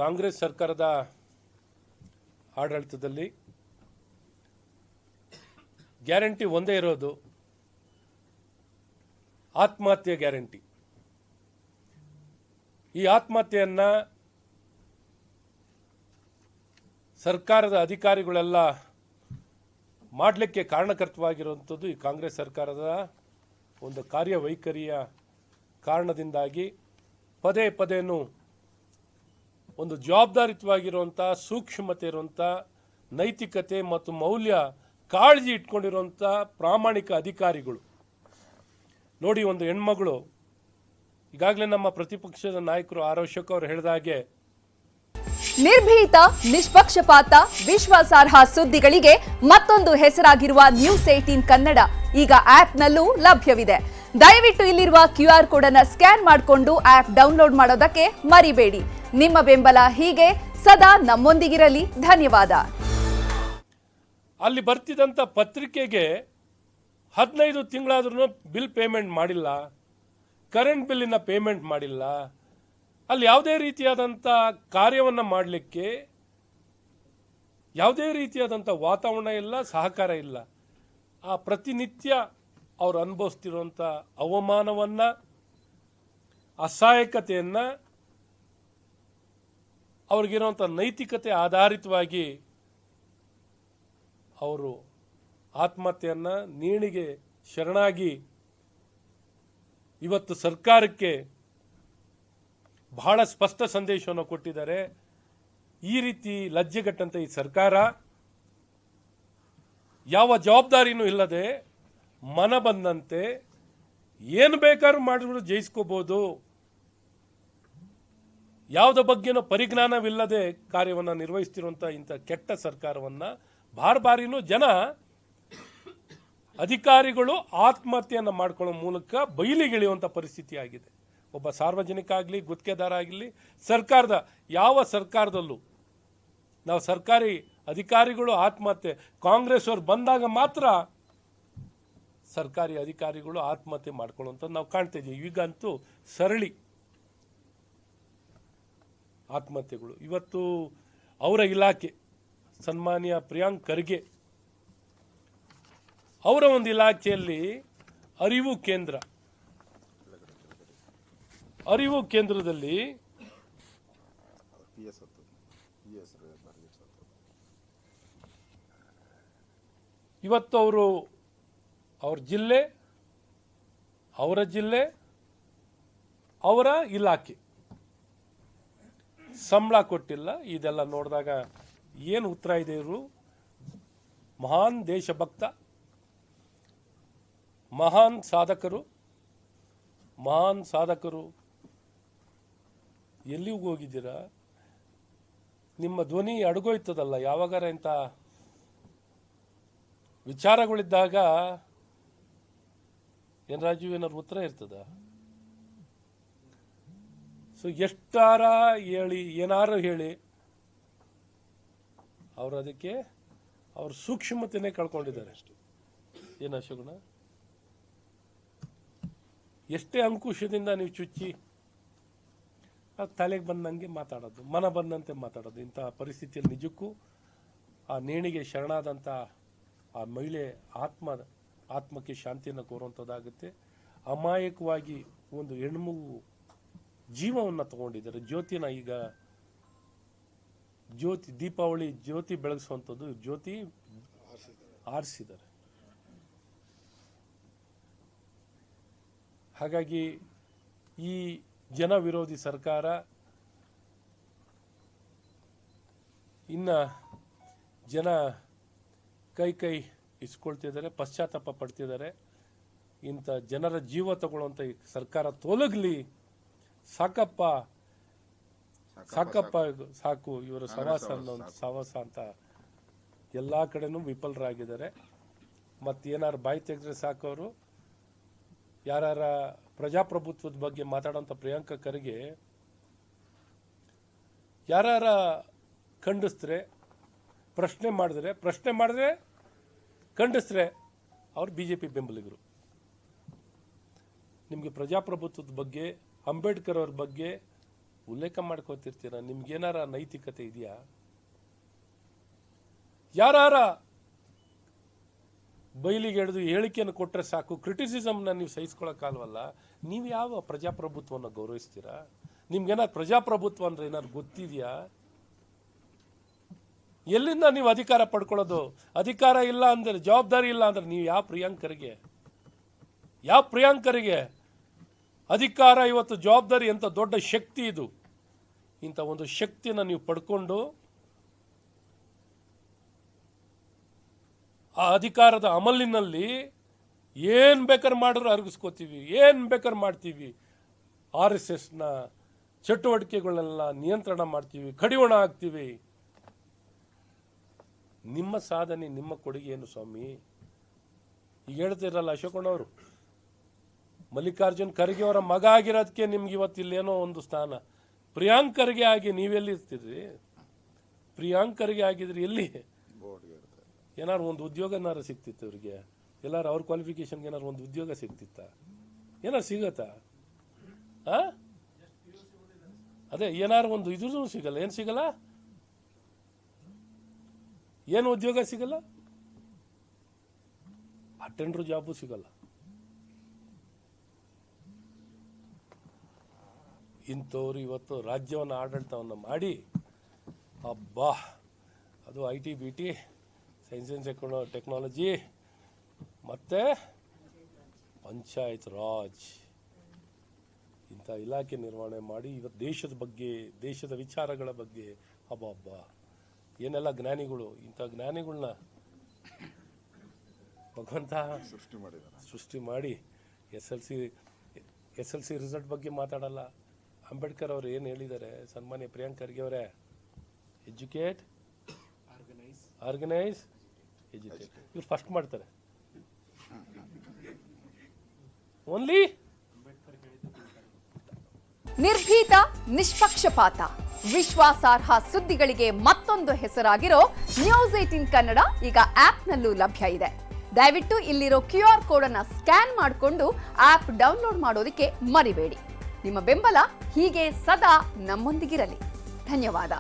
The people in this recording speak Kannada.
ಕಾಂಗ್ರೆಸ್ ಸರ್ಕಾರದ ಆಡಳಿತದಲ್ಲಿ ಗ್ಯಾರಂಟಿ ಒಂದೇ ಇರೋದು, ಆತ್ಮಹತ್ಯೆ ಗ್ಯಾರಂಟಿ. ಈ ಆತ್ಮಹತ್ಯೆಯನ್ನ ಸರ್ಕಾರದ ಅಧಿಕಾರಿಗಳೆಲ್ಲ ಮಾಡಲಿಕ್ಕೆ ಕಾರಣಕರ್ತವಾಗಿರುವಂಥದ್ದು ಈ ಕಾಂಗ್ರೆಸ್ ಸರ್ಕಾರದ ಒಂದು ಕಾರ್ಯವೈಖರಿಯ ಕಾರಣದಿಂದಾಗಿ ಪದೇ ಪದೇನೂ ಒಂದು ಜವಾಬ್ದಾರಿಯುತವಾಗಿರುವಂಥ, ಸೂಕ್ಷ್ಮತೆ ಇರುವಂಥ, ನೈತಿಕತೆ ಮತ್ತು ಮೌಲ್ಯ ಕಾಳಜಿ ಇಟ್ಕೊಂಡಿರುವಂಥ ಪ್ರಾಮಾಣಿಕ ಅಧಿಕಾರಿಗಳು. ನೋಡಿ, ಒಂದು ಹೆಣ್ಮಗಳು, ಈಗಾಗಲೇ ನಮ್ಮ ಪ್ರತಿಪಕ್ಷದ ನಾಯಕರು ಆರ್ ಅಶೋಕ್ ಅವರು ಹೇಳಿದ ಹಾಗೆ, ನಿರ್ಭೀತ, ನಿಷ್ಪಕ್ಷಪಾತ, ವಿಶ್ವಾಸಾರ್ಹ ಸುದ್ದಿಗಳಿಗೆ ಮತ್ತೊಂದು ಹೆಸರಾಗಿರುವ ನ್ಯೂಸ್18 ಕನ್ನಡ ಈಗ ಆಪ್ನಲ್ಲೂ ಲಭ್ಯವಿದೆ. ದಯವಿಟ್ಟು ಇಲ್ಲಿರುವ QR ಕೋಡ್ ಅನ್ನು ಸ್ಕ್ಯಾನ್ ಮಾಡಿಕೊಂಡು ಆಪ್ ಡೌನ್ಲೋಡ್ ಮಾಡೋದಕ್ಕೆ ಮರಿಬೇಡಿ. ನಿಮ್ಮ ಬೆಂಬಲ ಹೀಗೆ ಸದಾ ನಮ್ಮೊಂದಿಗಿರಲಿ. ಧನ್ಯವಾದ. ಅಲ್ಲಿ ಬರ್ತಿದ್ದಂಥ ಪತ್ರಿಕೆಗೆ 15 ತಿಂಗಳಾದ್ರೂ ಬಿಲ್ ಪೇಮೆಂಟ್ ಮಾಡಿಲ್ಲ, ಕರೆಂಟ್ ಬಿಲ್ಲಿನ ಪೇಮೆಂಟ್ ಮಾಡಿಲ್ಲ. ಅಲ್ಲಿ ಯಾವುದೇ ರೀತಿಯಾದಂಥ ಕಾರ್ಯವನ್ನು ಮಾಡಲಿಕ್ಕೆ ಯಾವುದೇ ರೀತಿಯಾದಂಥ ವಾತಾವರಣ ಇಲ್ಲ, ಸಹಕಾರ ಇಲ್ಲ. ಆ ಪ್ರತಿನಿತ್ಯ ಅವರು ಅನುಭವಿಸ್ತಿರುವಂಥ ಅವಮಾನವನ್ನು, ಅಸಹಾಯಕತೆಯನ್ನು, ಅವ್ರಿಗಿರುವಂಥ ನೈತಿಕತೆ ಆಧಾರಿತವಾಗಿ ಅವರು ಆತ್ಮಹತ್ಯೆಯನ್ನು ನೇಣಿಗೆ ಶರಣಾಗಿ ಇವತ್ತು ಸರ್ಕಾರಕ್ಕೆ ಬಹಳ ಸ್ಪಷ್ಟ ಸಂದೇಶವನ್ನು ಕೊಟ್ಟಿದ್ದಾರೆ. ಈ ರೀತಿ ಲಜ್ಜೆಗೆಟ್ಟಂತ ಈ ಸರ್ಕಾರ ಯಾವ ಜವಾಬ್ದಾರಿನೂ ಇಲ್ಲದೆ ಮನ ಬಂದಂತೆ ಏನು ಬೇಕಾದ್ರೂ ಮಾಡಿದ್ರು ಜಯಿಸ್ಕೋಬಹುದು, ಯಾವುದ ಬಗ್ಗೆನೂ ಪರಿಜ್ಞಾನವಿಲ್ಲದೆ ಕಾರ್ಯವನ್ನು ನಿರ್ವಹಿಸ್ತಿರುವಂಥ ಇಂಥ ಕೆಟ್ಟ ಸರ್ಕಾರವನ್ನು ಬಾರಿನೂ ಜನ, ಅಧಿಕಾರಿಗಳು ಆತ್ಮಹತ್ಯೆಯನ್ನು ಮಾಡ್ಕೊಳ್ಳೋ ಮೂಲಕ ಬಯಲಿಗಿಳಿಯುವಂಥ ಪರಿಸ್ಥಿತಿ ಆಗಿದೆ. ಒಬ್ಬ ಸಾರ್ವಜನಿಕ ಆಗಲಿ, ಗುತ್ತಿಗೆದಾರ ಆಗಲಿ, ಸರ್ಕಾರದ ಯಾವ ಸರ್ಕಾರದಲ್ಲೂ ನಾವು ಸರ್ಕಾರಿ ಅಧಿಕಾರಿಗಳು ಆತ್ಮಹತ್ಯೆ, ಕಾಂಗ್ರೆಸ್ ಅವರು ಬಂದಾಗ ಮಾತ್ರ ಸರ್ಕಾರಿ ಅಧಿಕಾರಿಗಳು ಆತ್ಮಹತ್ಯೆ ಮಾಡ್ಕೊಳ್ಳುವಂಥದ್ದು ನಾವು ಕಾಣ್ತಾ ಇದ್ದೀವಿ. ಈಗಂತೂ ಸರಳಿ ಆತ್ಮಹತ್ಯೆಗಳು. ಇವತ್ತು ಅವರ ಇಲಾಖೆ ಸನ್ಮಾನ್ಯ ಪ್ರಿಯಾಂಕ್ ಖರ್ಗೆ ಅವರ ಒಂದು ಇಲಾಖೆಯಲ್ಲಿ ಅರಿವು ಕೇಂದ್ರದಲ್ಲಿ ಇವತ್ತು ಅವರ ಜಿಲ್ಲೆ, ಅವರ ಇಲಾಖೆ ಸಂಬಳ ಕೊಟ್ಟಿಲ್ಲ. ಇದೆಲ್ಲ ನೋಡಿದಾಗ ಏನು ಉತ್ತರ ಇದೆ? ಇವರು ಮಹಾನ್ ದೇಶಭಕ್ತ, ಮಹಾನ್ ಸಾಧಕರು ಎಲ್ಲಿಗೂ ಹೋಗಿದ್ದೀರಾ? ನಿಮ್ಮ ಧ್ವನಿ ಅಡಗೋಯ್ತದಲ್ಲ. ಯಾವಾಗಾರ ಇಂಥ ವಿಚಾರಗಳಿದ್ದಾಗ ಏನ್ ರಾಜೀವ್ ಏನಾದ್ರು ಉತ್ತರ ಇರ್ತದ? ಸೊ ಎಷ್ಟಾರ ಹೇಳಿ, ಏನಾರು ಹೇಳಿ, ಅವರು ಅದಕ್ಕೆ ಅವ್ರ ಸೂಕ್ಷ್ಮತೆನೇ ಕಳ್ಕೊಂಡಿದ್ದಾರೆ ಅಷ್ಟೇ. ಏನು ಅಶೋಕಣ್ಣ, ಎಷ್ಟೇ ಅಂಕುಶದಿಂದ ನೀವು ಚುಚ್ಚಿ ತಲೆಗೆ ಬಂದಂಗೆ ಮಾತಾಡೋದು, ಮನ ಬಂದಂತೆ ಮಾತಾಡೋದು. ಇಂತಹ ಪರಿಸ್ಥಿತಿಯಲ್ಲಿ ನಿಜಕ್ಕೂ ಆ ನೇಣಿಗೆ ಶರಣಾದಂಥ ಆ ಮಹಿಳೆ ಆತ್ಮಕ್ಕೆ ಶಾಂತಿಯನ್ನು ಕೋರುವಂಥದ್ದಾಗುತ್ತೆ. ಅಮಾಯಕವಾಗಿ ಒಂದು ಹೆಣ್ಮಗು ಜೀವವನ್ನು ತಗೊಂಡಿದ್ದಾರೆ. ಜ್ಯೋತಿನ ಈಗ ದೀಪಾವಳಿ ಜ್ಯೋತಿ ಬೆಳಗಿಸುವಂಥದ್ದು ಜ್ಯೋತಿ ಆರಿಸಿದ್ದಾರೆ. ಹಾಗಾಗಿ ಈ ಜನ ವಿರೋಧಿ ಸರ್ಕಾರ ಇನ್ನು ಜನ ಕೈ ಇಸ್ಕೊಳ್ತಿದ್ದಾರೆ, ಪಶ್ಚಾತ್ತಾಪ ಪಡ್ತಿದ್ದಾರೆ. ಇಂಥ ಜನರ ಜೀವ ತಗೊಳ್ಳುವಂಥ ಈ ಸರ್ಕಾರ ತೊಲಗಲಿ, ಸಾಕು ಇವರ ಸಹವಾಸ ಅಂತ ಎಲ್ಲ ಕಡೆನೂ ವಿಫಲರಾಗಿದ್ದಾರೆ. ಮತ್ತೇನಾರು ಬಾಯಿ ತೆಗೆದ್ರೆ ಸಾಕು. ಅವರು ಯಾರ ಪ್ರಜಾಪ್ರಭುತ್ವದ ಬಗ್ಗೆ ಮಾತಾಡೋಂಥ ಪ್ರಿಯಾಂಕ ಖರ್ಗೆ ಯಾರ ಖಂಡಿಸಿದ್ರೆ, ಪ್ರಶ್ನೆ ಮಾಡಿದ್ರೆ ಖಂಡಿಸಿದ್ರೆ ಅವ್ರು BJP ಬೆಂಬಲಿಗರು. ನಿಮಗೆ ಪ್ರಜಾಪ್ರಭುತ್ವದ ಬಗ್ಗೆ, ಅಂಬೇಡ್ಕರ್ ಅವ್ರ ಬಗ್ಗೆ ಉಲ್ಲೇಖ ಮಾಡ್ಕೋತಿರ್ತೀರ. ನಿಮ್ಗೇನಾರ ನೈತಿಕತೆ ಇದೆಯಾ? ಯಾರ ಬಯಲಿಗೆ ಎಳೆದು ಹೇಳಿಕೆಯನ್ನು ಕೊಟ್ಟರೆ ಸಾಕು, ಕ್ರಿಟಿಸಿಸಮ್ನ ನೀವು ಸಹಿಸ್ಕೊಳಕ್ಕಾಗಲ್ವಲ್ಲ. ನೀವು ಯಾವ ಪ್ರಜಾಪ್ರಭುತ್ವವನ್ನು ಗೌರವಿಸ್ತೀರಾ? ನಿಮ್ಗೇನಾದ್ರು ಪ್ರಜಾಪ್ರಭುತ್ವ ಅಂದ್ರೆ ಏನಾದ್ರು ಗೊತ್ತಿದೆಯಾ? ಎಲ್ಲಿಂದ ನೀವು ಅಧಿಕಾರ ಪಡ್ಕೊಳ್ಳೋದು? ಅಧಿಕಾರ ಇಲ್ಲ ಅಂದ್ರೆ, ಜವಾಬ್ದಾರಿ ಇಲ್ಲ ಅಂದ್ರೆ ನೀವು ಯಾವ ಪ್ರಿಯಾಂಕರಿಗೆ ಅಧಿಕಾರ, ಇವತ್ತು ಜವಾಬ್ದಾರಿ ಅಂತ ದೊಡ್ಡ ಶಕ್ತಿ ಇದು. ಇಂಥ ಒಂದು ಶಕ್ತಿನ ನೀವು ಪಡ್ಕೊಂಡು ಆ ಅಧಿಕಾರದ ಅಮಲಿನಲ್ಲಿ ಏನ್ ಬೇಕಾದ್ರೆ ಮಾಡಿದ್ರು ಅರಗಿಸ್ಕೋತೀವಿ, ಏನ್ ಬೇಕಾದ್ರೆ ಮಾಡ್ತೀವಿ, RSSನ ಚಟುವಟಿಕೆಗಳನ್ನೆಲ್ಲ ನಿಯಂತ್ರಣ ಮಾಡ್ತೀವಿ, ಕಡಿವಾಣ ಆಗ್ತೀವಿ. ನಿಮ್ಮ ಸಾಧನೆ, ನಿಮ್ಮ ಕೊಡುಗೆ ಏನು ಸ್ವಾಮಿ? ಈಗ ಹೇಳ್ತಿರಲ್ಲ ಅಶೋಕಣ್ಣವರು, ಮಲ್ಲಿಕಾರ್ಜುನ್ ಖರ್ಗೆ ಅವರ ಮಗ ಆಗಿರೋದಕ್ಕೆ ನಿಮ್ಗೆ ಇವತ್ತಿಲ್ಲೇನೋ ಒಂದು ಸ್ಥಾನ. ಪ್ರಿಯಾಂಕ್ ಖರ್ಗೆ ಆಗಿ ನೀವೆಲ್ಲಿ ಇರ್ತಿದ್ರಿ? ಪ್ರಿಯಾಂಕ್ ಖರ್ಗೆ ಆಗಿದ್ರಿ ಎಲ್ಲಿ? ಏನಾರು ಒಂದು ಉದ್ಯೋಗನಾರ ಸಿಕ್ತಿತ್ತು ಇವ್ರಿಗೆ? ಎಲ್ಲಾರು ಅವ್ರ ಕ್ವಾಲಿಫಿಕೇಶನ್ಗೆ ಏನಾರು ಒಂದು ಉದ್ಯೋಗ ಸಿಕ್ತಿತ್ತ? ಏನಾರು ಸಿಗತ್ತಾ? ಅದೇ ಏನಾರು ಒಂದು ಇದ್ರೂ ಸಿಗಲ್ಲ. ಏನು ಸಿಗಲ್ಲ? ಏನು ಉದ್ಯೋಗ ಸಿಗಲ್ಲ? ಅಟೆಂಡರ್ ಜಾಬು ಸಿಗಲ್ಲ. ಇಂಥವ್ರು ಇವತ್ತು ರಾಜ್ಯವನ್ನು ಆಡಳಿತವನ್ನು ಮಾಡಿ, ಅಬ್ಬಾ, ಅದು IT BT, science and technology ಮತ್ತು ಪಂಚಾಯತ್ ರಾಜ್, ಇಂಥ ಇಲಾಖೆ ನಿರ್ವಹಣೆ ಮಾಡಿ ಇವತ್ತು ದೇಶದ ಬಗ್ಗೆ, ದೇಶದ ವಿಚಾರಗಳ ಬಗ್ಗೆ ಹಬ್ಬ ಏನೆಲ್ಲ ಜ್ಞಾನಿಗಳು. ಇಂಥ ಜ್ಞಾನಿಗಳನ್ನ ಭಗವಂತ ಸೃಷ್ಟಿ ಮಾಡಿ SLC ರಿಸಲ್ಟ್ ಬಗ್ಗೆ ಮಾತಾಡಲ್ಲ. ಅಂಬೇಡ್ಕರ್ ಅವರು ಏನು ಹೇಳಿದ್ದಾರೆ? ಸನ್ಮಾನ್ಯ ಪ್ರಿಯಾಂಕ್ ಖರ್ಗೆ ಅವರೇ, ಎಜುಕೇಟ್, ಆರ್ಗನೈಸ್, ಎಜುಕೇಟ್. ಇವ್ರು ಫಸ್ಟ್ ಮಾಡ್ತಾರೆ. ಓನ್ಲಿ ನಿರ್ಭೀತ, ನಿಷ್ಪಕ್ಷಪಾತ, ವಿಶ್ವಾಸಾರ್ಹ ಸುದ್ದಿಗಳಿಗೆ ಮತ್ತೊಂದು ಹೆಸರಾಗಿರೋ ನ್ಯೂಸ್ 18 ಕನ್ನಡ ಈಗ ಆಪ್ನಲ್ಲೂ ಲಭ್ಯ ಇದೆ. ದಯವಿಟ್ಟು ಇಲ್ಲಿರೋ QR ಕೋಡ್ ಅನ್ನ ಸ್ಕ್ಯಾನ್ ಮಾಡಿಕೊಂಡು ಆಪ್ ಡೌನ್ಲೋಡ್ ಮಾಡೋದಕ್ಕೆ ಮರಿಬೇಡಿ. ನಿಮ್ಮ ಬೆಂಬಲ ಹೀಗೆ ಸದಾ ನಮ್ಮೊಂದಿಗಿರಲಿ. ಧನ್ಯವಾದ.